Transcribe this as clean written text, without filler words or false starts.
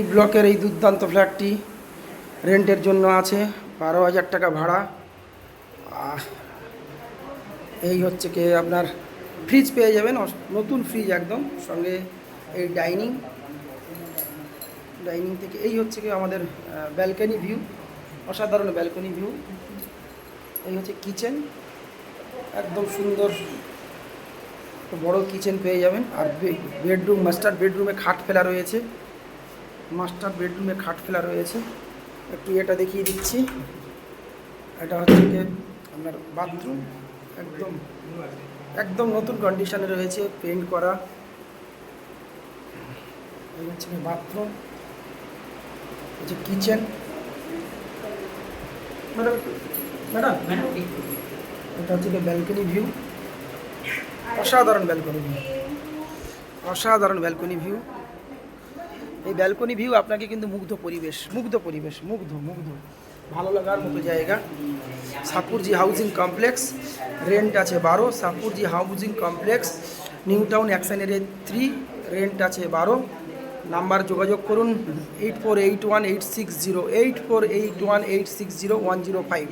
এই ব্লকের এই দুর্দান্ত ফ্ল্যাটটি রেন্টের জন্য আছে, 12,000 টাকা ভাড়া। এই হচ্ছে কি আপনার ফ্রিজ পেয়ে যাবেন, নতুন ফ্রিজ একদম, সঙ্গে এই ডাইনিং থেকে এই হচ্ছে কি আমাদের ব্যালকনি ভিউ, অসাধারণ ব্যালকনি ভিউ। এই হচ্ছে কিচেন, একদম সুন্দর বড় কিচেন পেয়ে যাবেন। আর বেডরুম, মাস্টার বেডরুমে খাট ফেলা রয়েছে, একটু এটা দেখিয়ে দিচ্ছি। এটা হচ্ছে কি আপনার বাথরুম, একদম একদম নতুন কন্ডিশনে রয়েছে, পেইন্ট করা। এই হচ্ছে কি বাথরুম, হচ্ছে কিচেন। ম্যাডাম এটা হচ্ছে কি ব্যালকনি ভিউ, অসাধারণ ব্যালকনি ভিউ। এই ব্যালকনি ভিউ আপনাকে কিন্তু মুগ্ধ পরিবেশ, ভালো লাগার মতো জায়গা। সাপুরজি হাউজিং কমপ্লেক্স, রেন্ট আছে 12। Shapoorji housing complex, new town অ্যাকশনের 3, রেন্ট আছে 12। নাম্বার যোগাযোগ করুন 848186084818160105।